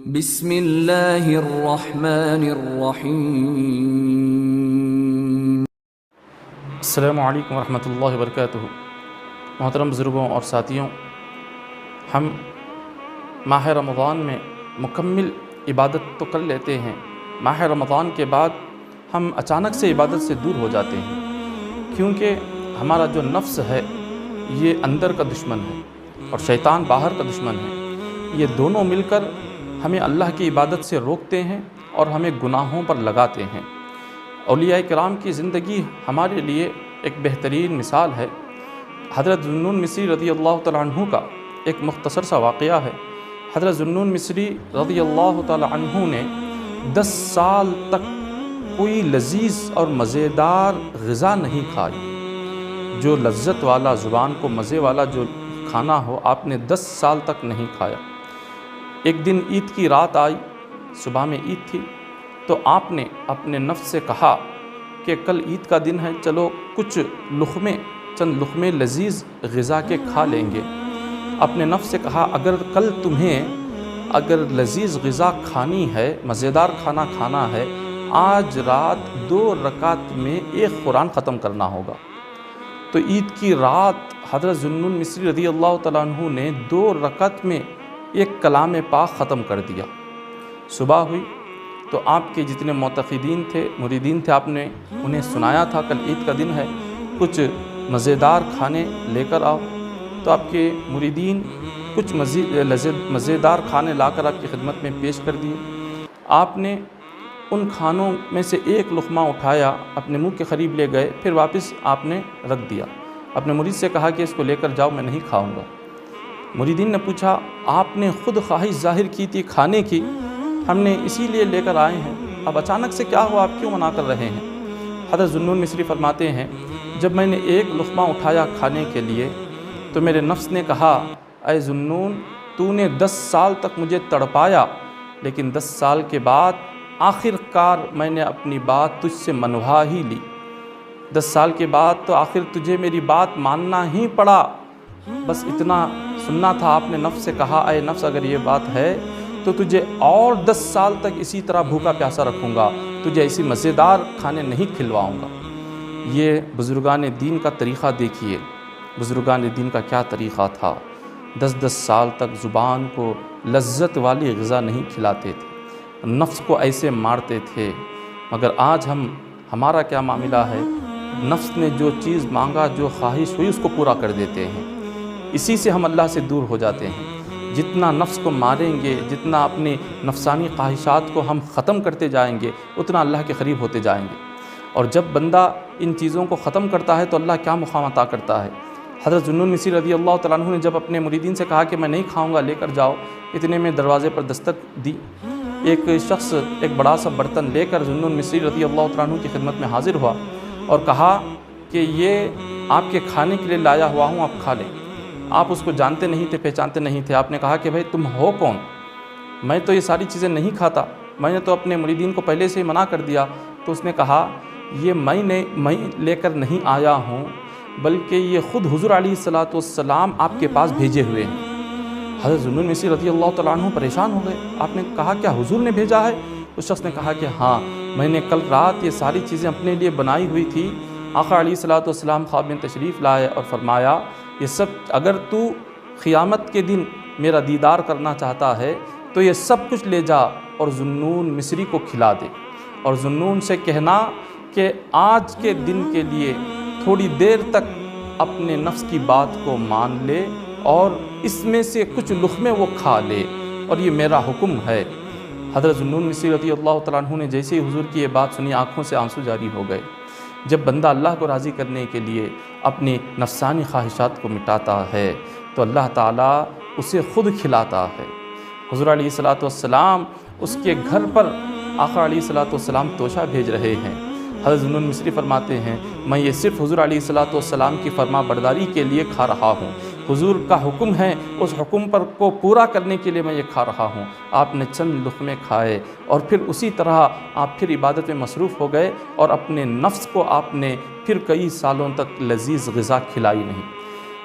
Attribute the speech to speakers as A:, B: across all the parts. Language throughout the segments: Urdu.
A: بسم اللہ الرحمن الرحیم۔
B: السلام علیکم ورحمۃ اللہ وبرکاتہ۔ محترم بزرگوں اور ساتھیوں، ہم ماہ رمضان میں مکمل عبادت تو کر لیتے ہیں، ماہ رمضان کے بعد ہم اچانک سے عبادت سے دور ہو جاتے ہیں، کیونکہ ہمارا جو نفس ہے یہ اندر کا دشمن ہے اور شیطان باہر کا دشمن ہے۔ یہ دونوں مل کر ہمیں اللہ کی عبادت سے روکتے ہیں اور ہمیں گناہوں پر لگاتے ہیں۔ اولیاء کرام کی زندگی ہمارے لیے ایک بہترین مثال ہے۔ حضرت ذو النون مصری رضی اللہ تعالیٰ عنہ کا ایک مختصر سا واقعہ ہے۔ حضرت ذو النون مصری رضی اللہ تعالیٰ عنہ نے 10 سال تک کوئی لذیذ اور مزیدار غذا نہیں کھائی۔ جو لذت والا، زبان کو مزے والا جو کھانا ہو، آپ نے 10 سال تک نہیں کھایا۔ ایک دن عید کی رات آئی، صبح میں عید تھی، تو آپ نے اپنے نفس سے کہا کہ کل عید کا دن ہے، چلو کچھ چند لقمے لذیذ غذا کے کھا لیں گے۔ اپنے نفس سے کہا اگر کل تمہیں لذیذ غذا کھانی ہے، مزیدار کھانا کھانا ہے، آج رات 2 رکعت میں ایک قرآن ختم کرنا ہوگا۔ تو عید کی رات حضرت ذو النون مصری رضی اللہ تعالیٰ عنہ نے 2 رکعت میں ایک کلام پاک ختم کر دیا۔ صبح ہوئی تو آپ کے جتنے معتقدین تھے، مریدین تھے، آپ نے انہیں سنایا تھا کل عید کا دن ہے، کچھ مزیدار کھانے لے کر آؤ۔ تو آپ کے مریدین کچھ مزیدار کھانے لا کر آپ کی خدمت میں پیش کر دیے۔ آپ نے ان کھانوں میں سے ایک لقمہ اٹھایا، اپنے منہ کے قریب لے گئے، پھر واپس آپ نے رکھ دیا۔ اپنے مرید سے کہا کہ اس کو لے کر جاؤ، میں نہیں کھاؤں گا۔ مریدین نے پوچھا آپ نے خود خواہش ظاہر کی تھی کھانے کی، ہم نے اسی لیے لے کر آئے ہیں، اب اچانک سے کیا ہوا، آپ کیوں منع کر رہے ہیں؟ حضرت ذو النون مصری فرماتے ہیں جب میں نے ایک لقمہ اٹھایا کھانے کے لیے تو میرے نفس نے کہا اے ذو النون، تو نے 10 سال تک مجھے تڑپایا، لیکن 10 سال کے بعد آخر کار میں نے اپنی بات تجھ سے منوا ہی لی۔ 10 سال کے بعد تو آخر تجھے میری بات ماننا ہی پڑا، بس اتنا سننا تھا۔ آپ نے نفس سے کہا اے نفس اگر یہ بات ہے تو تجھے اور 10 سال تک اسی طرح بھوکا پیاسا رکھوں گا، تجھے ایسی مزیدار کھانے نہیں کھلواؤں گا۔ یہ بزرگان دین کا طریقہ دیکھیے، بزرگان دین کا کیا طریقہ تھا۔ 10 سال تک زبان کو لذت والی غذا نہیں کھلاتے تھے، نفس کو ایسے مارتے تھے۔ مگر آج ہمارا کیا معاملہ ہے، نفس نے جو چیز مانگا، جو خواہش ہوئی، اس کو پورا کر دیتے ہیں۔ اسی سے ہم اللہ سے دور ہو جاتے ہیں۔ جتنا نفس کو ماریں گے، جتنا اپنی نفسانی خواہشات کو ہم ختم کرتے جائیں گے، اتنا اللہ کے قریب ہوتے جائیں گے۔ اور جب بندہ ان چیزوں کو ختم کرتا ہے تو اللہ کیا مقام عطا کرتا ہے۔ حضرت ذو النون مصری رضی اللہ تعالیٰ عنہ نے جب اپنے مریدین سے کہا کہ میں نہیں کھاؤں گا، لے کر جاؤ، اتنے میں دروازے پر دستک دی۔ ایک شخص ایک بڑا سا برتن لے کر ذو النون مصری رضی اللہ تعالیٰ عنہ کی خدمت میں حاضر ہوا اور کہا کہ یہ آپ کے کھانے کے لیے لایا ہوا ہوں، آپ کھا لیں۔ آپ اس کو جانتے نہیں تھے، پہچانتے نہیں تھے۔ آپ نے کہا کہ بھائی تم ہو کون؟ میں تو یہ ساری چیزیں نہیں کھاتا، میں نے تو اپنے مریدین کو پہلے سے ہی منع کر دیا۔ تو اس نے کہا یہ میں لے کر نہیں آیا ہوں، بلکہ یہ خود حضور علیہ السلام آپ کے پاس بھیجے ہوئے ہیں۔ حضرت ذو النون مصری رضی اللہ تعالیٰ عنہ پریشان ہو گئے۔ آپ نے کہا کیا حضور نے بھیجا ہے؟ اس شخص نے کہا کہ ہاں، میں نے کل رات یہ ساری چیزیں اپنے لیے بنائی ہوئی تھی۔ آقا علیہ السلام خواب میں تشریف لائے اور فرمایا یہ سب اگر تو قیامت کے دن میرا دیدار کرنا چاہتا ہے تو یہ سب کچھ لے جا اور ذو النون مصری کو کھلا دے، اور ذو النون سے کہنا کہ آج کے دن کے لیے تھوڑی دیر تک اپنے نفس کی بات کو مان لے اور اس میں سے کچھ لقمے وہ کھا لے، اور یہ میرا حکم ہے۔ حضرت ذو النون مصری رضی اللہ تعالیٰ عنہ نے جیسے ہی حضور کی یہ بات سنی، آنکھوں سے آنسو جاری ہو گئے۔ جب بندہ اللہ کو راضی کرنے کے لیے اپنی نفسانی خواہشات کو مٹاتا ہے تو اللہ تعالیٰ اسے خود کھلاتا ہے۔ حضور علیہ السلام اس کے گھر پر آقا علیہ السلام توشہ بھیج رہے ہیں۔ حضرت ذو النون مصری فرماتے ہیں میں یہ صرف حضور علیہ السلام کی فرما برداری کے لیے کھا رہا ہوں، حضور کا حکم ہے، اس حکم پر کو پورا کرنے کے لیے میں یہ کھا رہا ہوں۔ آپ نے چند لقمے کھائے اور پھر اسی طرح آپ پھر عبادت میں مصروف ہو گئے، اور اپنے نفس کو آپ نے پھر کئی سالوں تک لذیذ غذا کھلائی نہیں۔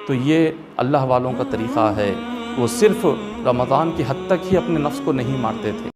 B: تو یہ اللہ والوں کا طریقہ ہے، وہ صرف رمضان کی حد تک ہی اپنے نفس کو نہیں مارتے تھے،